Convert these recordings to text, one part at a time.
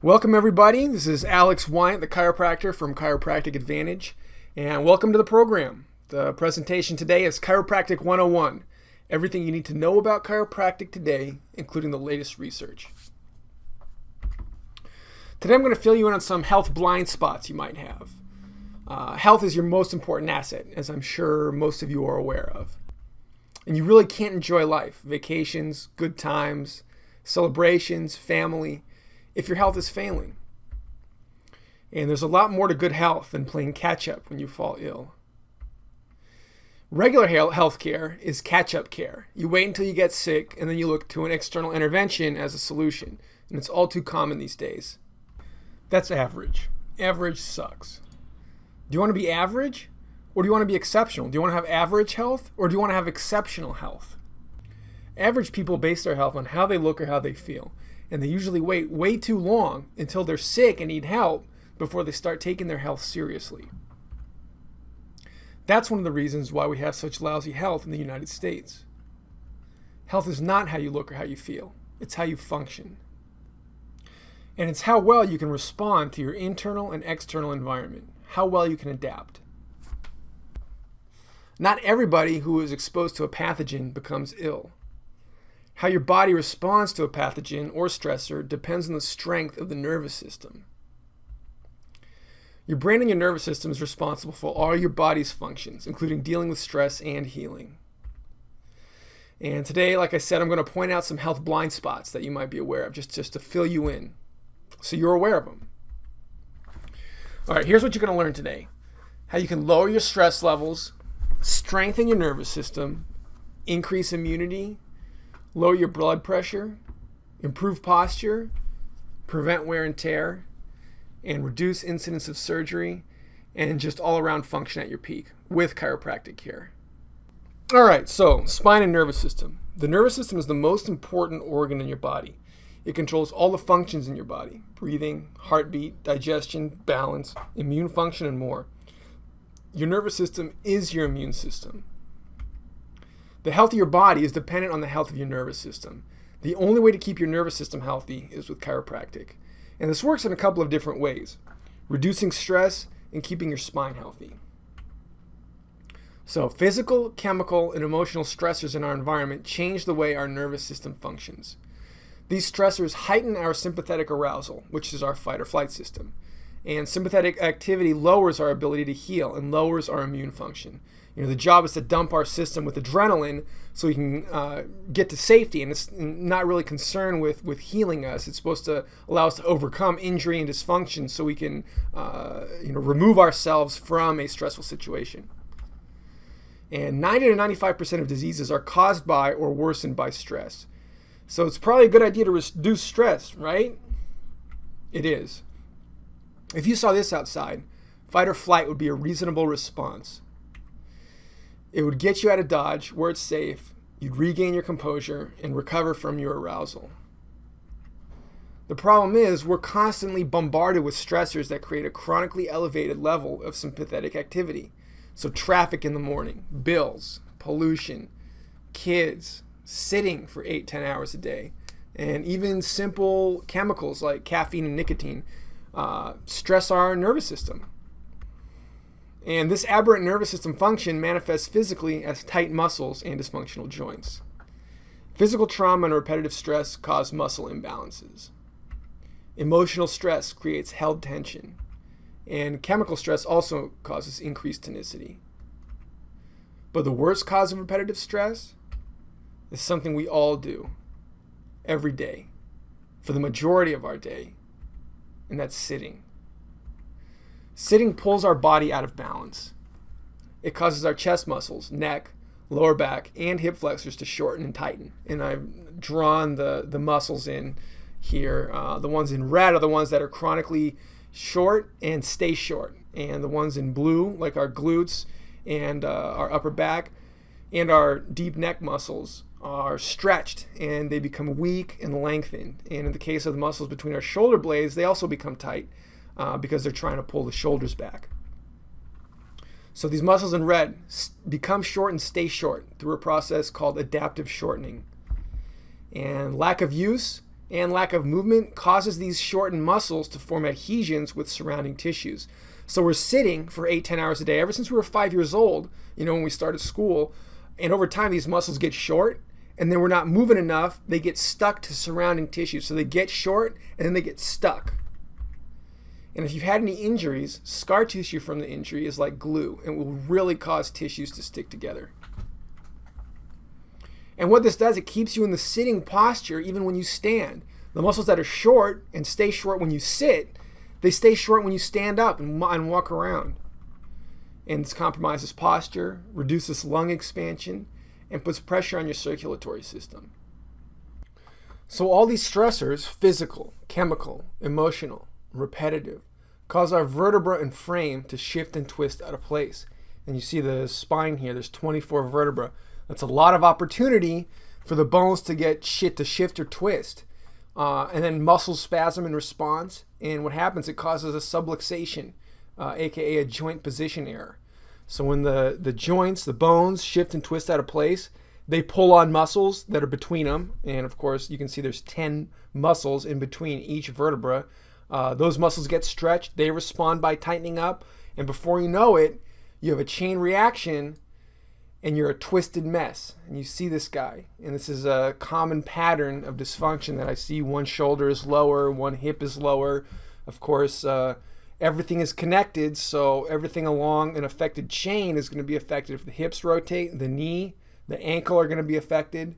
Welcome everybody, this is Alex Wiant, the chiropractor from Chiropractic Advantage, and welcome to the program. The presentation today is Chiropractic 101, everything you need to know about chiropractic today, including the latest research. Today I'm going to fill you in on some health blind spots you might have. Health is your most important asset, as I'm sure most of you are aware of. And you really can't enjoy life, vacations, good times, celebrations, family, if your health is failing. And there's a lot more to good health than playing catch up when you fall ill. Regular health care is catch-up care. You wait until you get sick and then you look to an external intervention as a solution. And it's all too common these days. That's average. Average sucks. Do you want to be average? Or do you want to be exceptional? Do you want to have average health? Or do you want to have exceptional health? Average people base their health on how they look or how they feel. And they usually wait way too long until they're sick and need help before they start taking their health seriously. That's one of the reasons why we have such lousy health in the United States. Health is not how you look or how you feel. It's how you function. And it's how well you can respond to your internal and external environment, how well you can adapt. Not everybody who is exposed to a pathogen becomes ill. How your body responds to a pathogen or stressor depends on the strength of the nervous system. Your brain and your nervous system is responsible for all your body's functions, including dealing with stress and healing. And today, like I said, I'm going to point out some health blind spots that you might be aware of, just to fill you in, so you're aware of them. All right, here's what you're going to learn today. How you can lower your stress levels, strengthen your nervous system, increase immunity, lower your blood pressure, improve posture, prevent wear and tear, and reduce incidence of surgery, and just all-around function at your peak with chiropractic care. All right, so spine and nervous system. The nervous system is the most important organ in your body. It controls all the functions in your body: breathing, heartbeat, digestion, balance, immune function, and more. Your nervous system is your immune system. The health of your body is dependent on the health of your nervous system. The only way to keep your nervous system healthy is with chiropractic. And this works in a couple of different ways: reducing stress and keeping your spine healthy. So physical, chemical, and emotional stressors in our environment change the way our nervous system functions. These stressors heighten our sympathetic arousal, which is our fight or flight system. And sympathetic activity lowers our ability to heal and lowers our immune function. The job is to dump our system with adrenaline so we can get to safety, and it's not really concerned with healing us. It's supposed to allow us to overcome injury and dysfunction so we can remove ourselves from a stressful situation. And 90 to 95% of diseases are caused by or worsened by stress. So it's probably a good idea to reduce stress, right? It is. If you saw this outside, fight or flight would be a reasonable response. It would get you out of Dodge where it's safe, you'd regain your composure, and recover from your arousal. The problem is we're constantly bombarded with stressors that create a chronically elevated level of sympathetic activity. So traffic in the morning, bills, pollution, kids, sitting for 8-10 hours a day, and even simple chemicals like caffeine and nicotine stress our nervous system. And this aberrant nervous system function manifests physically as tight muscles and dysfunctional joints. Physical trauma and repetitive stress cause muscle imbalances. Emotional stress creates held tension. And chemical stress also causes increased tonicity. But the worst cause of repetitive stress is something we all do every day for the majority of our day, and that's sitting. Sitting pulls our body out of balance. It causes our chest muscles, neck, lower back, and hip flexors to shorten and tighten. And I've drawn the muscles in here. The ones in red are the ones that are chronically short and stay short. And the ones in blue, like our glutes and our upper back and our deep neck muscles, are stretched and they become weak and lengthened. And in the case of the muscles between our shoulder blades, they also become tight because they're trying to pull the shoulders back. So these muscles in red become short and stay short through a process called adaptive shortening. And lack of use and lack of movement causes these shortened muscles to form adhesions with surrounding tissues. So we're sitting for 8-10 hours a day ever since we were 5 years old, when we started school, and over time these muscles get short, and then we're not moving enough, they get stuck to surrounding tissues. So they get short and then they get stuck. And if you've had any injuries, scar tissue from the injury is like glue and will really cause tissues to stick together. And what this does, it keeps you in the sitting posture even when you stand. The muscles that are short and stay short when you sit, they stay short when you stand up and walk around. And this compromises posture, reduces lung expansion, and puts pressure on your circulatory system. So all these stressors, physical, chemical, emotional, repetitive, cause our vertebra and frame to shift and twist out of place. And you see the spine here, there's 24 vertebrae. That's a lot of opportunity for the bones to shift or twist. And then muscles spasm in response. And what happens, it causes a subluxation, aka a joint position error. So when the joints, the bones shift and twist out of place, they pull on muscles that are between them. And of course, you can see there's 10 muscles in between each vertebra. Those muscles get stretched. They respond by tightening up. And before you know it, you have a chain reaction and you're a twisted mess. And you see this guy. And this is a common pattern of dysfunction that I see. One shoulder is lower, one hip is lower. Of course, everything is connected, so everything along an affected chain is going to be affected. If the hips rotate, the knee, the ankle are going to be affected.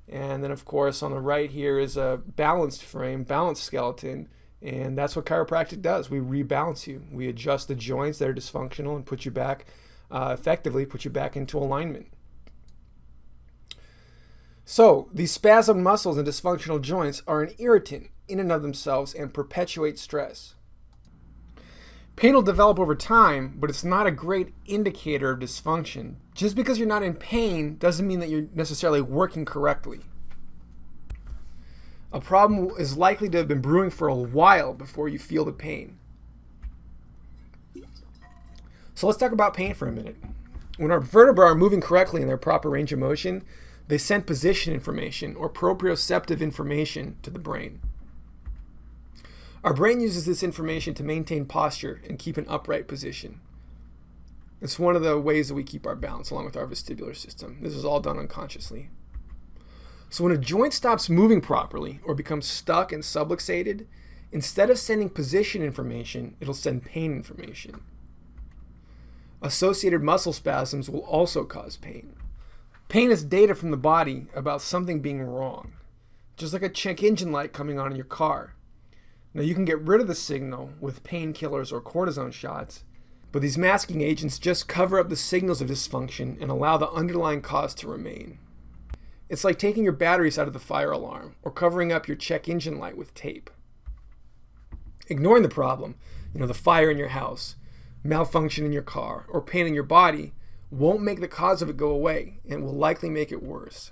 And then, of course, on the right here is a balanced frame, balanced skeleton. And that's what chiropractic does. We rebalance you. We adjust the joints that are dysfunctional and put you back, effectively put you back into alignment. So these spasm muscles and dysfunctional joints are an irritant in and of themselves and perpetuate stress. Pain will develop over time, but it's not a great indicator of dysfunction. Just because you're not in pain doesn't mean that you're necessarily working correctly. A problem is likely to have been brewing for a while before you feel the pain. So let's talk about pain for a minute. When our vertebrae are moving correctly in their proper range of motion, they send position information or proprioceptive information to the brain. Our brain uses this information to maintain posture and keep an upright position. It's one of the ways that we keep our balance along with our vestibular system. This is all done unconsciously. So when a joint stops moving properly or becomes stuck and subluxated, instead of sending position information, it'll send pain information. Associated muscle spasms will also cause pain. Pain is data from the body about something being wrong, just like a check engine light coming on in your car. Now you can get rid of the signal with painkillers or cortisone shots, but these masking agents just cover up the signals of dysfunction and allow the underlying cause to remain. It's like taking your batteries out of the fire alarm or covering up your check engine light with tape. Ignoring the problem, the fire in your house, malfunction in your car, or pain in your body won't make the cause of it go away and will likely make it worse.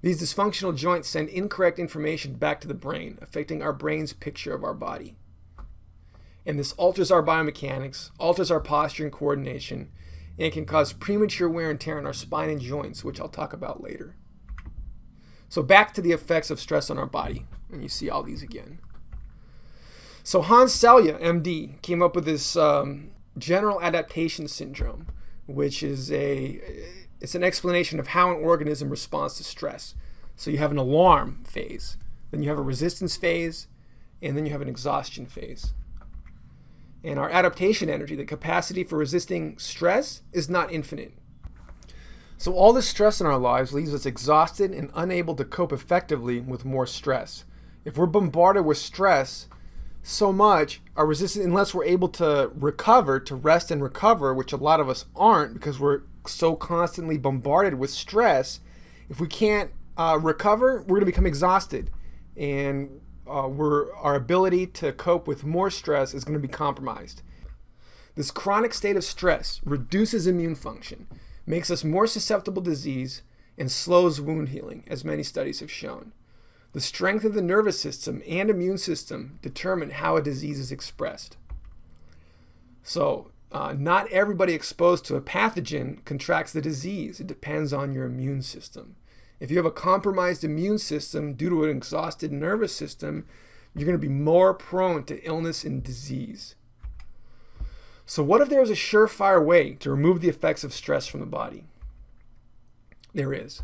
These dysfunctional joints send incorrect information back to the brain, affecting our brain's picture of our body. And this alters our biomechanics, alters our posture and coordination, and it can cause premature wear and tear in our spine and joints, which I'll talk about later. So back to the effects of stress on our body, and you see all these again. So Hans Selye, MD, came up with this general adaptation syndrome, which is it's an explanation of how an organism responds to stress. So you have an alarm phase, then you have a resistance phase, and then you have an exhaustion phase. And our adaptation energy, the capacity for resisting stress, is not infinite. So all this stress in our lives leaves us exhausted and unable to cope effectively with more stress. If we're bombarded with stress so much, our resistance, unless we're able to recover, to rest and recover, which a lot of us aren't because we're so constantly bombarded with stress, if we can't recover, we're going to become exhausted, and our ability to cope with more stress is going to be compromised. This chronic state of stress reduces immune function, makes us more susceptible to disease, and slows wound healing, as many studies have shown. The strength of the nervous system and immune system determine how a disease is expressed. So, not everybody exposed to a pathogen contracts the disease. It depends on your immune system. If you have a compromised immune system due to an exhausted nervous system, you're going to be more prone to illness and disease. So what if there was a surefire way to remove the effects of stress from the body? There is.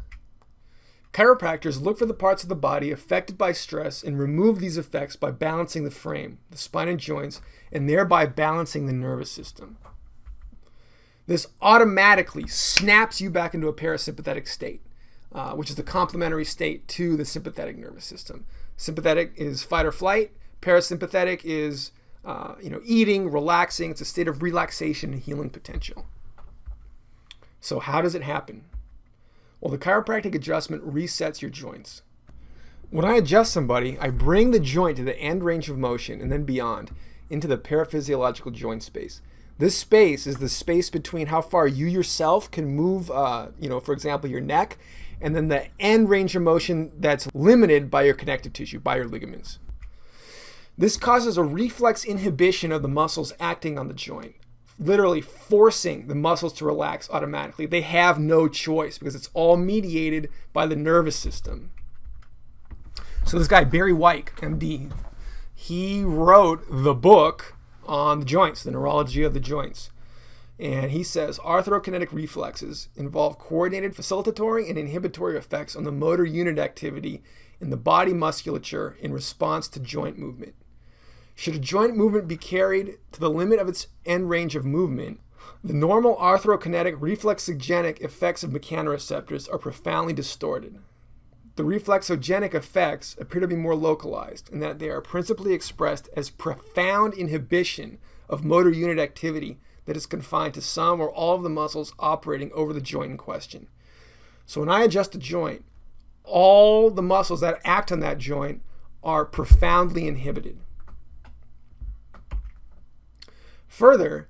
Chiropractors look for the parts of the body affected by stress and remove these effects by balancing the frame, the spine and joints, and thereby balancing the nervous system. This automatically snaps you back into a parasympathetic state, which is the complementary state to the sympathetic nervous system. Sympathetic is fight or flight. Parasympathetic is eating, relaxing. It's a state of relaxation and healing potential. So how does it happen? Well, the chiropractic adjustment resets your joints. When I adjust somebody, I bring the joint to the end range of motion and then beyond into the paraphysiological joint space. This space is the space between how far you yourself can move, for example, your neck, and then the end range of motion that's limited by your connective tissue, by your ligaments. This causes a reflex inhibition of the muscles acting on the joint, literally forcing the muscles to relax automatically. They have no choice because it's all mediated by the nervous system. So this guy, Barry Weick, MD, he wrote the book on the joints, the neurology of the joints. And he says, arthrokinetic reflexes involve coordinated facilitatory and inhibitory effects on the motor unit activity in the body musculature in response to joint movement. Should a joint movement be carried to the limit of its end range of movement, the normal arthrokinetic reflexogenic effects of mechanoreceptors are profoundly distorted. The reflexogenic effects appear to be more localized in that they are principally expressed as profound inhibition of motor unit activity that is confined to some or all of the muscles operating over the joint in question. So when I adjust a joint, all the muscles that act on that joint are profoundly inhibited. Further,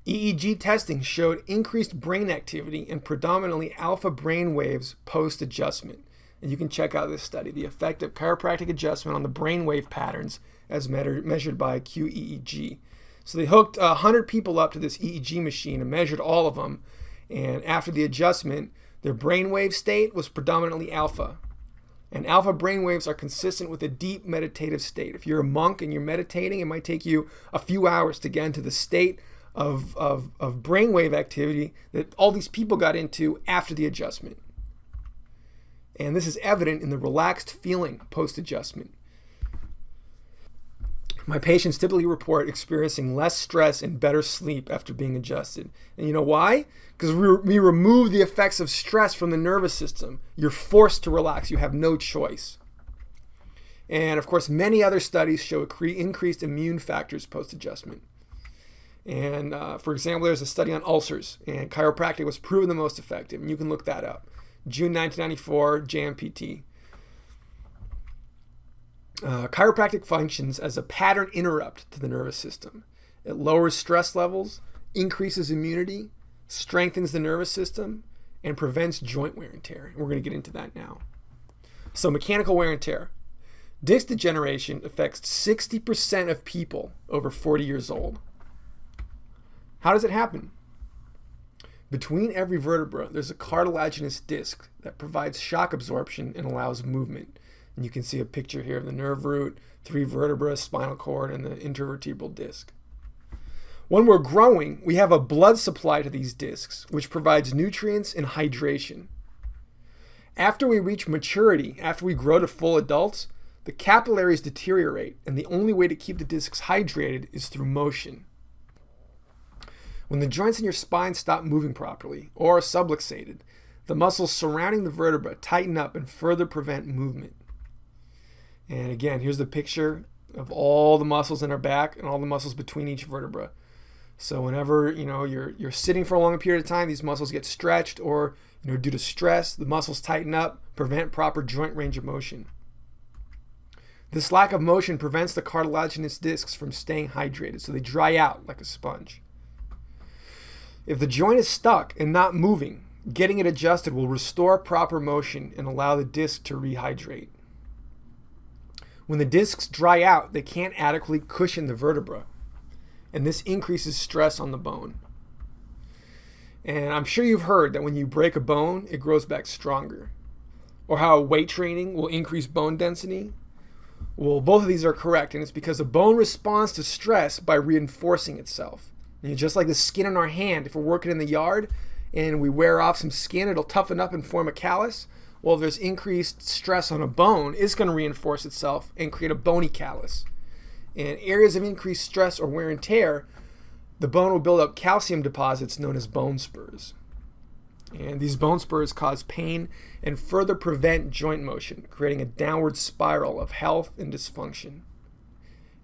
EEG testing showed increased brain activity and predominantly alpha brain waves post-adjustment. And you can check out this study, the effect of chiropractic adjustment on the brainwave patterns as measured by QEEG. So they hooked 100 people up to this EEG machine and measured all of them. And after the adjustment, their brainwave state was predominantly alpha. And alpha brainwaves are consistent with a deep meditative state. If you're a monk and you're meditating, it might take you a few hours to get into the state of brainwave activity that all these people got into after the adjustment. And this is evident in the relaxed feeling post-adjustment. My patients typically report experiencing less stress and better sleep after being adjusted. And you know why? Because we remove the effects of stress from the nervous system. You're forced to relax. You have no choice. And of course, many other studies show increased immune factors post-adjustment. And for example, there's a study on ulcers, and chiropractic was proven the most effective. And you can look that up. June 1994, JMPT. Chiropractic functions as a pattern interrupt to the nervous system. It lowers stress levels, increases immunity, strengthens the nervous system, and prevents joint wear and tear. And we're going to get into that now. So mechanical wear and tear. Disc degeneration affects 60% of people over 40 years old. How does it happen? Between every vertebra, there's a cartilaginous disc that provides shock absorption and allows movement. And you can see a picture here of the nerve root, 3 vertebrae, spinal cord, and the intervertebral disc. When we're growing, we have a blood supply to these discs, which provides nutrients and hydration. After we reach maturity, after we grow to full adults, the capillaries deteriorate, and the only way to keep the discs hydrated is through motion. When the joints in your spine stop moving properly or are subluxated, the muscles surrounding the vertebra tighten up and further prevent movement. And again, here's the picture of all the muscles in our back and all the muscles between each vertebra. So whenever you're sitting for a long period of time, these muscles get stretched, or due to stress, the muscles tighten up, prevent proper joint range of motion. This lack of motion prevents the cartilaginous discs from staying hydrated, so they dry out like a sponge. If the joint is stuck and not moving, getting it adjusted will restore proper motion and allow the disc to rehydrate. When the discs dry out, they can't adequately cushion the vertebra, and this increases stress on the bone. And I'm sure you've heard that when you break a bone, it grows back stronger. or how weight training will increase bone density. Well, both of these are correct, and it's because the bone responds to stress by reinforcing itself. Just like the skin on our hand, if we're working in the yard and we wear off some skin, it'll toughen up and form a callus. Well, if there's increased stress on a bone, it's going to reinforce itself and create a bony callus. In areas of increased stress or wear and tear, the bone will build up calcium deposits known as bone spurs. And these bone spurs cause pain and further prevent joint motion, creating a downward spiral of health and dysfunction.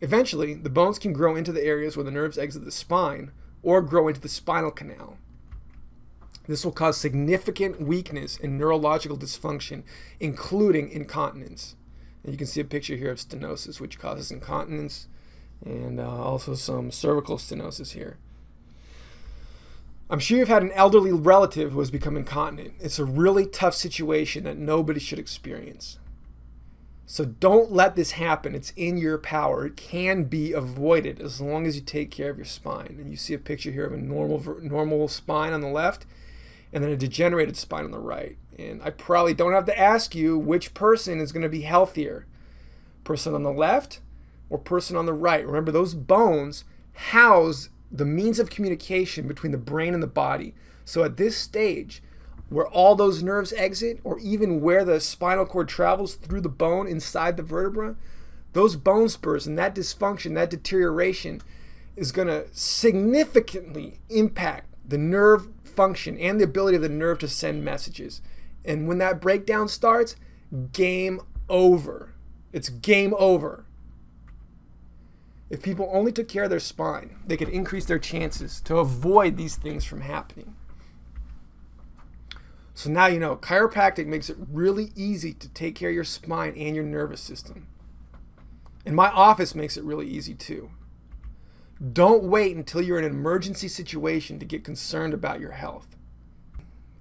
Eventually, the bones can grow into the areas where the nerves exit the spine or grow into the spinal canal. This will cause significant weakness and neurological dysfunction, including incontinence. And you can see a picture here of stenosis, which causes incontinence, and also some cervical stenosis here. I'm sure you've had an elderly relative who has become incontinent. It's a really tough situation that nobody should experience. So don't let this happen. It's in your power. It can be avoided as long as you take care of your spine. And you see a picture here of a normal spine on the left and then a degenerated spine on the right. And I probably don't have to ask you which person is going to be healthier, person on the left or person on the right. Remember, those bones house the means of communication between the brain and the body. So at this stage, where all those nerves exit, or even where the spinal cord travels through the bone inside the vertebra, those bone spurs and that dysfunction, that deterioration is going to significantly impact the nerve function and the ability of the nerve to send messages. And when that breakdown starts, game over. It's game over. If people only took care of their spine, they could increase their chances to avoid these things from happening. So now you know, chiropractic makes it really easy to take care of your spine and your nervous system. And my office makes it really easy too. Don't wait until you're in an emergency situation to get concerned about your health.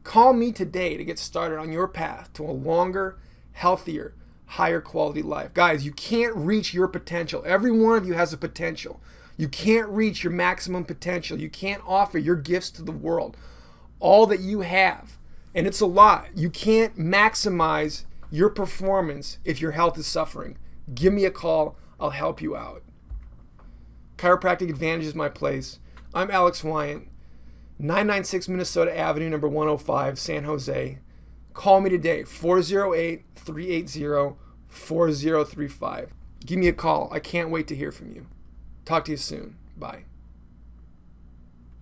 Call me today to get started on your path to a longer, healthier, higher quality life. Guys, you can't reach your potential. Every one of you has a potential. You can't reach your maximum potential. You can't offer your gifts to the world, all that you have. And it's a lot. You can't maximize your performance if your health is suffering. Give me a call. I'll help you out. Chiropractic Advantage is my place. I'm Alex Wiant, 996 Minnesota Avenue, number 105, San Jose. Call me today, 408-380-4035. Give me a call. I can't wait to hear from you. Talk to you soon. Bye.